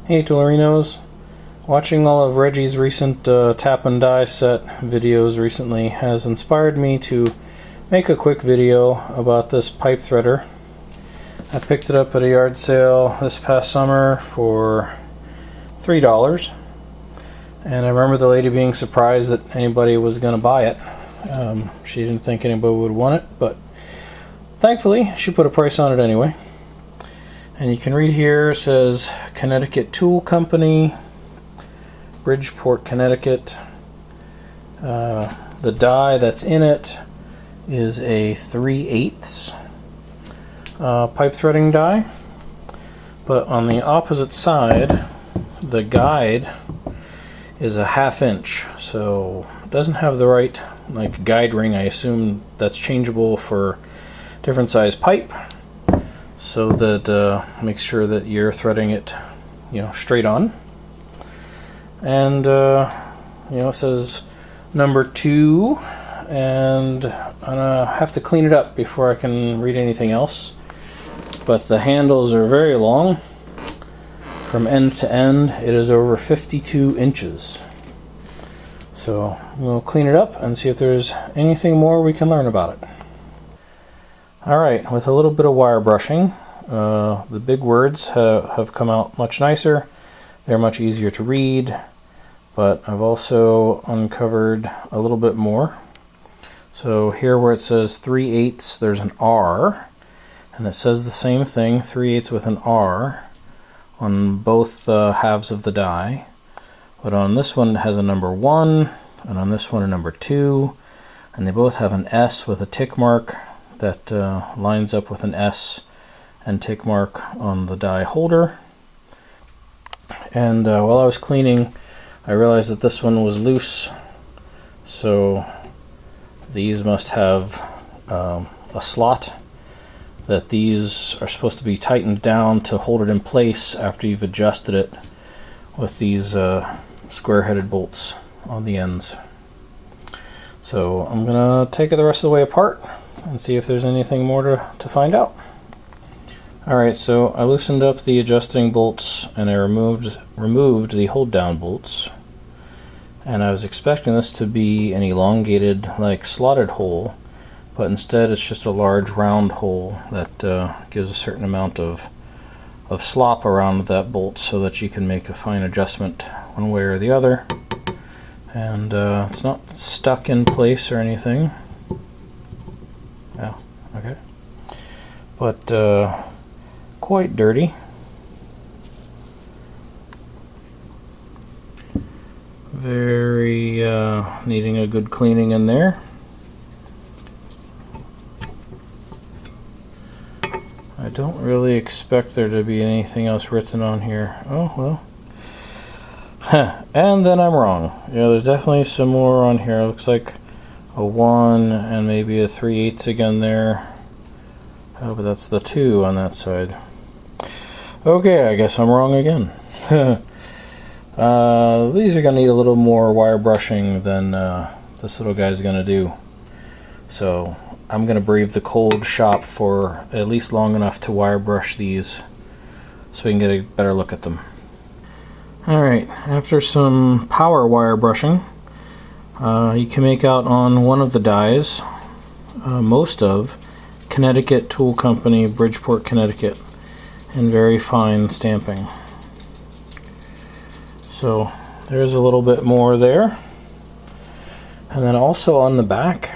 Hey Toolerinos, watching all of Reggy's recent tap and die set videos recently has inspired me to make a quick video about this pipe threader. I picked it up at a yard sale this past summer for $3, and I remember the lady being surprised that anybody was going to buy it. She didn't think anybody would want it, but thankfully she put a price on it anyway. And you can read here, it says Connecticut Tool Company, Bridgeport, Connecticut. The die that's in it is a 3/8 pipe threading die, but on the opposite side the guide is a 1/2 inch, so it doesn't have the right guide ring. I assume that's changeable for different size pipe, so that makes sure that you're threading it, straight on. And it says number 2, and I'm gonna have to clean it up before I can read anything else. But the handles are very long. From end to end, it is over 52 inches. So we'll clean it up and see if there's anything more we can learn about it. Alright, with a little bit of wire brushing, the big words have come out much nicer. They're much easier to read, but I've also uncovered a little bit more. So here where it says 3/8, there's an R, and it says the same thing, 3/8 with an R, on both halves of the die. But on this one it has a number 1, and on this one a number 2, and they both have an S with a tick mark that lines up with an S and tick mark on the die holder. And while I was cleaning, I realized that this one was loose, so these must have a slot that these are supposed to be tightened down to hold it in place after you've adjusted it with these square-headed bolts on the ends. So I'm gonna take it the rest of the way apart and see if there's anything more to find out. Alright, so I loosened up the adjusting bolts and I removed the hold down bolts, and I was expecting this to be an elongated, slotted hole, but instead it's just a large round hole that gives a certain amount of slop around that bolt so that you can make a fine adjustment one way or the other. And it's not stuck in place or anything. Yeah, okay. But quite dirty. Very needing a good cleaning in there. I don't really expect there to be anything else written on here. Oh, well. And then I'm wrong. There's definitely some more on here. It looks like a 1 and maybe a 3/8 again there. Oh, but that's the 2 on that side. Okay, I guess I'm wrong again. These are going to need a little more wire brushing than this little guy's going to do. So I'm going to brave the cold shop for at least long enough to wire brush these so we can get a better look at them. Alright, after some power wire brushing, you can make out on one of the dies, most of Connecticut Tool Company, Bridgeport, Connecticut, in very fine stamping. So there's a little bit more there. And then also on the back,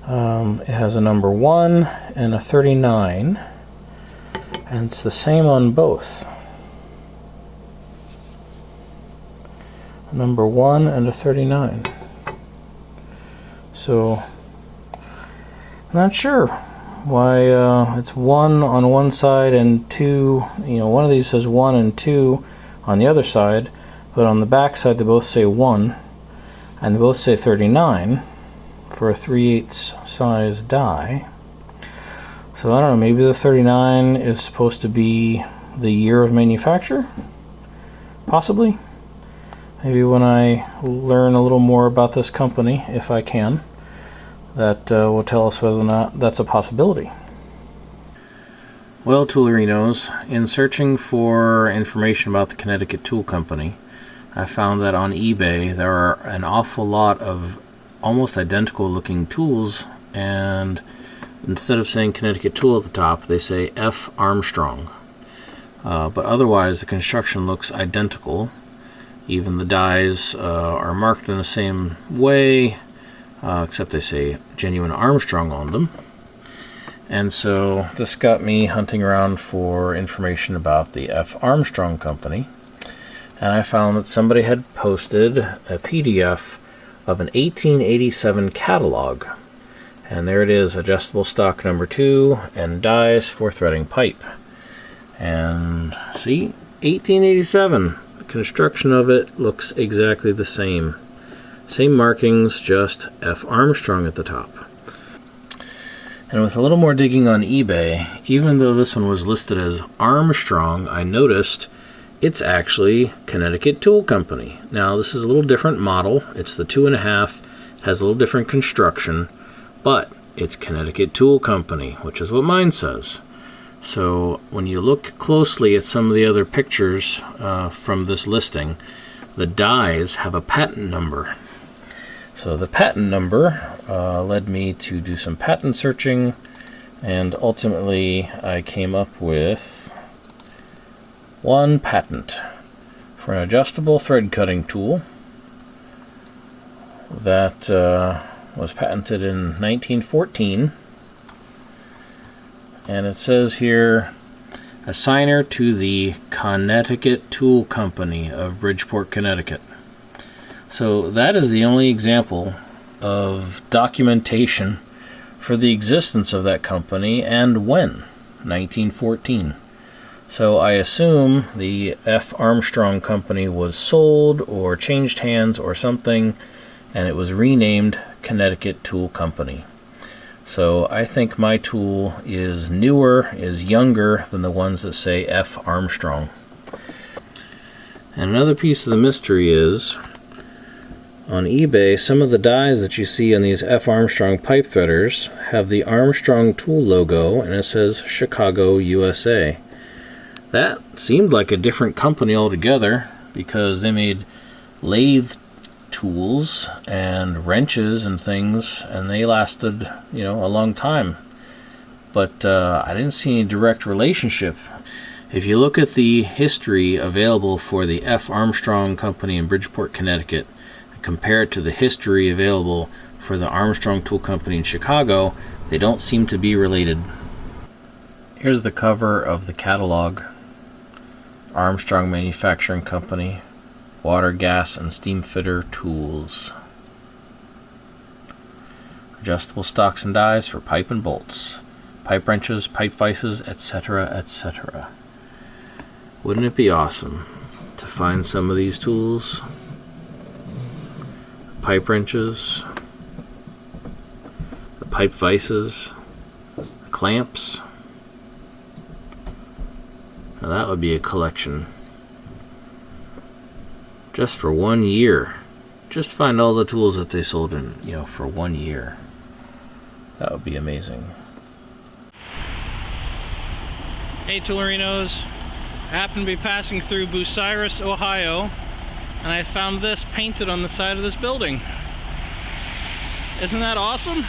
it has a number 1 and a 39, and it's the same on both. Number 1 and a 39. So I'm not sure why it's 1 on one side and 2, one of these says 1 and 2 on the other side, but on the back side they both say 1, and they both say 39 for a 3/8 size die. So I don't know, maybe the 39 is supposed to be the year of manufacture? Possibly. Maybe when I learn a little more about this company, if I can, that will tell us whether or not that's a possibility. Well, Toolerinos, in searching for information about the Connecticut Tool Company, I found that on eBay there are an awful lot of almost identical looking tools, and instead of saying Connecticut Tool at the top, they say F. Armstrong. But otherwise the construction looks identical. Even the dies are marked in the same way, except they say genuine Armstrong on them. And so this got me hunting around for information about the F. Armstrong Company, and I found that somebody had posted a PDF of an 1887 catalog. And there it is, adjustable stock number 2 and dies for threading pipe. And see, 1887. The construction of it looks exactly the same. Same markings, just F. Armstrong at the top. And with a little more digging on eBay, even though this one was listed as Armstrong, I noticed it's actually Connecticut Tool Company. Now this is a little different model. It's the 2.5, has a little different construction, but it's Connecticut Tool Company, which is what mine says. So when you look closely at some of the other pictures from this listing, the dies have a patent number. So the patent number led me to do some patent searching, and ultimately I came up with one patent for an adjustable thread cutting tool that was patented in 1914. And it says here, assigner to the Connecticut Tool Company of Bridgeport, Connecticut. So that is the only example of documentation for the existence of that company and when, 1914. So I assume the F. Armstrong Company was sold or changed hands or something, and it was renamed Connecticut Tool Company. So I think my tool is newer, is younger than the ones that say F. Armstrong. And another piece of the mystery is, on eBay, some of the dies that you see on these F. Armstrong pipe threaders have the Armstrong tool logo, and it says Chicago, USA. That seemed like a different company altogether, because they made lathe tools and wrenches and things, and they lasted, you know, a long time. But I didn't see any direct relationship. If you look at the history available for the F. Armstrong Company in Bridgeport, Connecticut, and compare it to the history available for the Armstrong Tool Company in Chicago, they don't seem to be related. Here's the cover of the catalog. Armstrong Manufacturing Company, water, gas, and steam fitter tools. Adjustable stocks and dies for pipe and bolts, pipe wrenches, pipe vices, etc., etc. Wouldn't it be awesome to find some of these tools? Pipe wrenches, the pipe vices, the clamps. Now that would be a collection. Just for 1 year. Just find all the tools that they sold in, for 1 year. That would be amazing. Hey Toolerinos, I happen to be passing through Bucyrus, Ohio, and I found this painted on the side of this building. Isn't that awesome?